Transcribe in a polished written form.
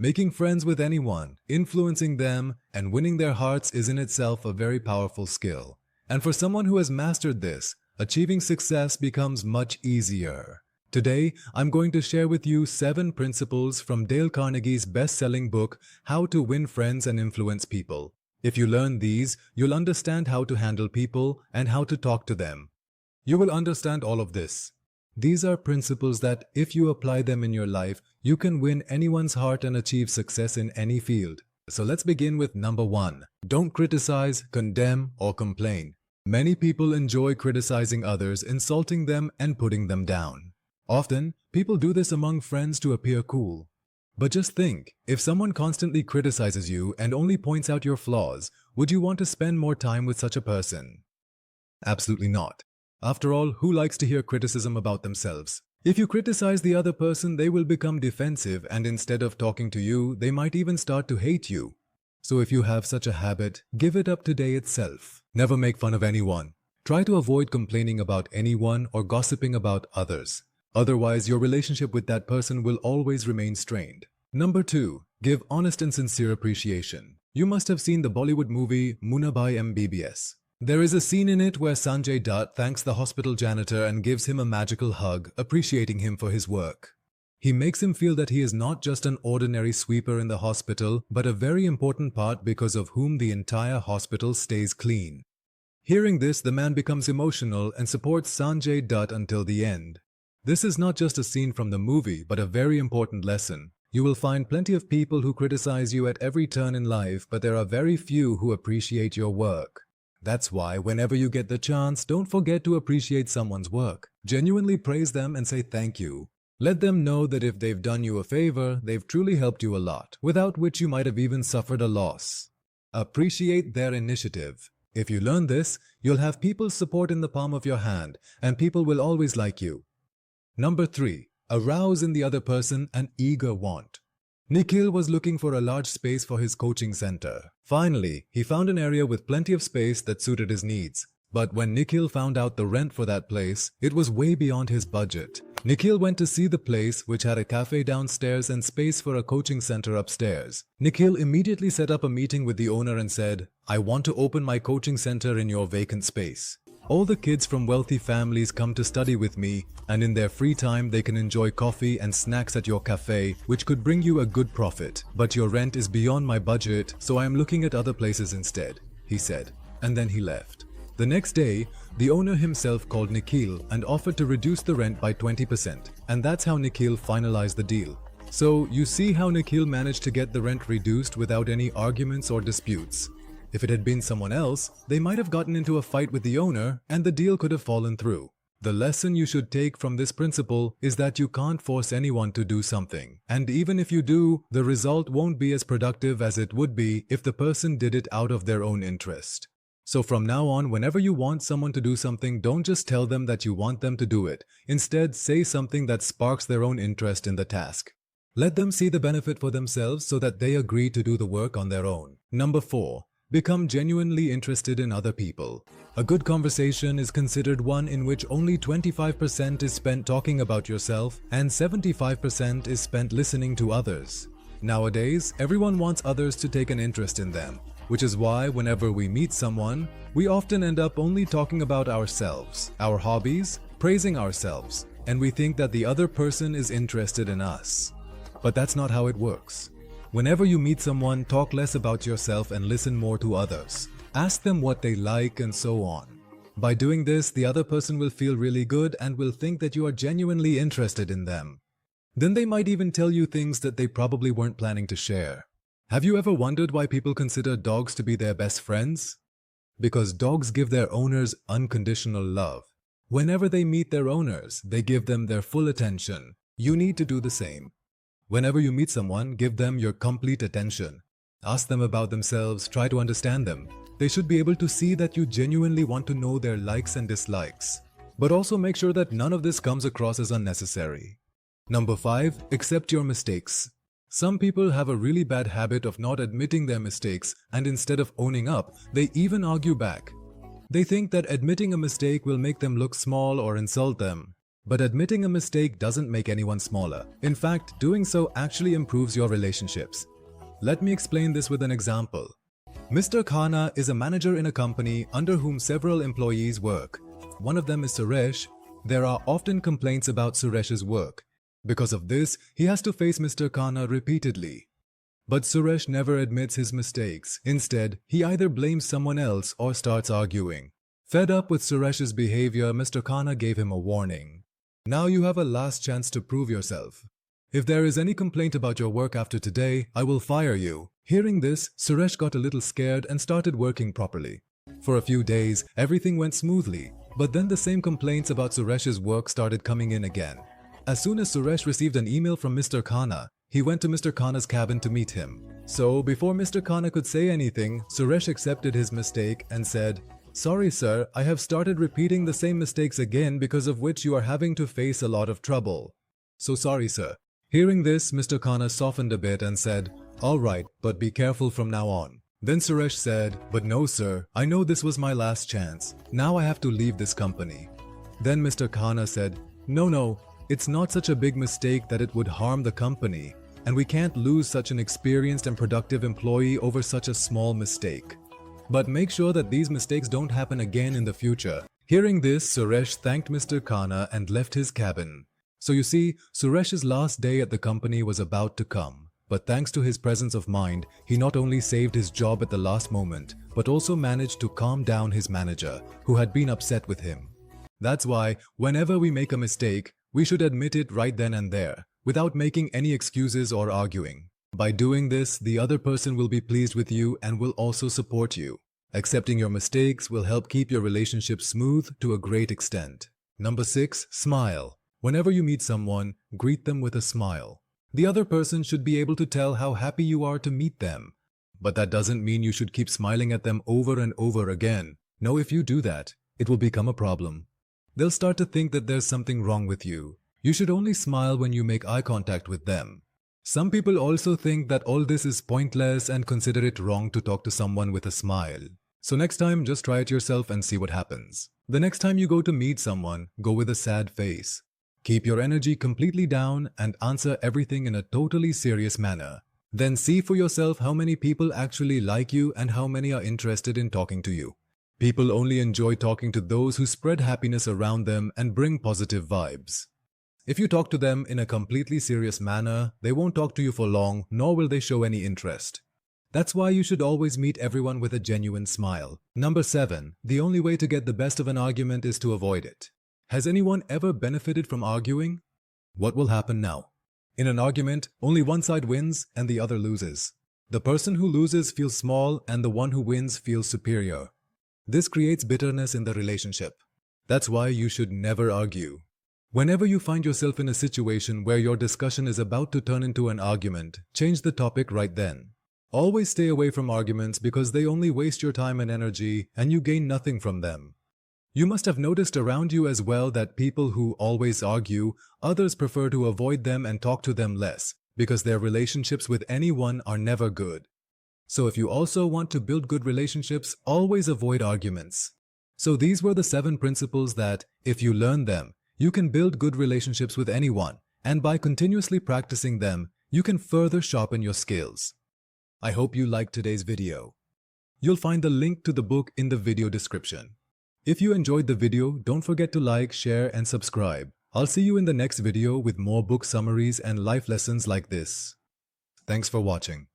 Making friends with anyone, influencing them, and winning their hearts is in itself a very powerful skill. And for someone who has mastered this, achieving success becomes much easier. Today, I'm going to share with you 7 principles from Dale Carnegie's best-selling book, How to Win Friends and Influence People. If you learn these, you'll understand how to handle people and how to talk to them. You will understand all of this. These are principles that, if you apply them in your life, you can win anyone's heart and achieve success in any field. So let's begin with number 1. Don't criticize, condemn, or complain. Many people enjoy criticizing others, insulting them, and putting them down. Often, people do this among friends to appear cool. But just think, if someone constantly criticizes you and only points out your flaws, would you want to spend more time with such a person? Absolutely not. After all, who likes to hear criticism about themselves? If you criticize the other person, they will become defensive, and instead of talking to you, they might even start to hate you. So if you have such a habit, give it up today itself. Never make fun of anyone. Try to avoid complaining about anyone or gossiping about others. Otherwise, your relationship with that person will always remain strained. Number 2. Give honest and sincere appreciation. You must have seen the Bollywood movie Munnabai MBBS. There is a scene in it where Sanjay Dutt thanks the hospital janitor and gives him a magical hug, appreciating him for his work. He makes him feel that he is not just an ordinary sweeper in the hospital, but a very important part because of whom the entire hospital stays clean. Hearing this, the man becomes emotional and supports Sanjay Dutt until the end. This is not just a scene from the movie, but a very important lesson. You will find plenty of people who criticize you at every turn in life, but there are very few who appreciate your work. That's why whenever you get the chance, don't forget to appreciate someone's work. Genuinely praise them and say thank you. Let them know that if they've done you a favor, they've truly helped you a lot, without which you might have even suffered a loss. Appreciate their initiative. If you learn this, you'll have people's support in the palm of your hand, and people will always like you. Number 3. Arouse in the other person an eager want. Nikhil was looking for a large space for his coaching center. Finally, he found an area with plenty of space that suited his needs. But when Nikhil found out the rent for that place, it was way beyond his budget. Nikhil went to see the place, which had a cafe downstairs and space for a coaching center upstairs. Nikhil immediately set up a meeting with the owner and said, "I want to open my coaching center in your vacant space. All the kids from wealthy families come to study with me, and in their free time they can enjoy coffee and snacks at your cafe, which could bring you a good profit. But your rent is beyond my budget, so I am looking at other places instead," he said. And then he left. The next day, the owner himself called Nikhil and offered to reduce the rent by 20%, and that's how Nikhil finalized the deal. So, you see how Nikhil managed to get the rent reduced without any arguments or disputes. If it had been someone else, they might have gotten into a fight with the owner and the deal could have fallen through. The lesson you should take from this principle is that you can't force anyone to do something. And even if you do, the result won't be as productive as it would be if the person did it out of their own interest. So from now on, whenever you want someone to do something, don't just tell them that you want them to do it. Instead, say something that sparks their own interest in the task. Let them see the benefit for themselves so that they agree to do the work on their own. Number 4. Become genuinely interested in other people. A good conversation is considered one in which only 25% is spent talking about yourself and 75% is spent listening to others. Nowadays, everyone wants others to take an interest in them, which is why whenever we meet someone, we often end up only talking about ourselves, our hobbies, praising ourselves, and we think that the other person is interested in us. But that's not how it works. Whenever you meet someone, talk less about yourself and listen more to others. Ask them what they like and so on. By doing this, the other person will feel really good and will think that you are genuinely interested in them. Then they might even tell you things that they probably weren't planning to share. Have you ever wondered why people consider dogs to be their best friends? Because dogs give their owners unconditional love. Whenever they meet their owners, they give them their full attention. You need to do the same. Whenever you meet someone, give them your complete attention. Ask them about themselves, try to understand them. They should be able to see that you genuinely want to know their likes and dislikes. But also make sure that none of this comes across as unnecessary. Number 5. Accept your mistakes. Some people have a really bad habit of not admitting their mistakes, and instead of owning up, they even argue back. They think that admitting a mistake will make them look small or insult them. But admitting a mistake doesn't make anyone smaller. In fact, doing so actually improves your relationships. Let me explain this with an example. Mr. Khanna is a manager in a company under whom several employees work. One of them is Suresh. There are often complaints about Suresh's work. Because of this, he has to face Mr. Khanna repeatedly. But Suresh never admits his mistakes. Instead, he either blames someone else or starts arguing. Fed up with Suresh's behavior, Mr. Khanna gave him a warning. Now you have a last chance to prove yourself. If there is any complaint about your work after today, I will fire you. Hearing this, Suresh got a little scared and started working properly. For a few days, everything went smoothly, but then the same complaints about Suresh's work started coming in again. As soon as Suresh received an email from Mr. Khanna, he went to Mr. Khanna's cabin to meet him. So, before Mr. Khanna could say anything, Suresh accepted his mistake and said, "Sorry sir, I have started repeating the same mistakes again because of which you are having to face a lot of trouble. So sorry sir." Hearing this, Mr. Khanna softened a bit and said, "All right, but be careful from now on." Then Suresh said, "But no sir, I know this was my last chance. Now I have to leave this company." Then Mr. Khanna said, No, it's not such a big mistake that it would harm the company, and we can't lose such an experienced and productive employee over such a small mistake. But make sure that these mistakes don't happen again in the future." Hearing this, Suresh thanked Mr. Khanna and left his cabin. So you see, Suresh's last day at the company was about to come. But thanks to his presence of mind, he not only saved his job at the last moment, but also managed to calm down his manager, who had been upset with him. That's why, whenever we make a mistake, we should admit it right then and there, without making any excuses or arguing. By doing this, the other person will be pleased with you and will also support you. Accepting your mistakes will help keep your relationship smooth to a great extent. Number 6. Smile. Whenever you meet someone, greet them with a smile. The other person should be able to tell how happy you are to meet them. But that doesn't mean you should keep smiling at them over and over again. No, if you do that, it will become a problem. They'll start to think that there's something wrong with you. You should only smile when you make eye contact with them. Some people also think that all this is pointless and consider it wrong to talk to someone with a smile. So next time, just try it yourself and see what happens. The next time you go to meet someone, go with a sad face. Keep your energy completely down and answer everything in a totally serious manner. Then see for yourself how many people actually like you and how many are interested in talking to you. People only enjoy talking to those who spread happiness around them and bring positive vibes. If you talk to them in a completely serious manner, they won't talk to you for long, nor will they show any interest. That's why you should always meet everyone with a genuine smile. Number 7. The only way to get the best of an argument is to avoid it. Has anyone ever benefited from arguing? What will happen now? In an argument, only one side wins and the other loses. The person who loses feels small and the one who wins feels superior. This creates bitterness in the relationship. That's why you should never argue. Whenever you find yourself in a situation where your discussion is about to turn into an argument, change the topic right then. Always stay away from arguments because they only waste your time and energy and you gain nothing from them. You must have noticed around you as well that people who always argue, others prefer to avoid them and talk to them less because their relationships with anyone are never good. So if you also want to build good relationships, always avoid arguments. So these were the 7 principles that, if you learn them, you can build good relationships with anyone, and by continuously practicing them, you can further sharpen your skills. I hope you liked today's video. You'll find the link to the book in the video description. If you enjoyed the video, don't forget to like, share, and subscribe. I'll see you in the next video with more book summaries and life lessons like this. Thanks for watching.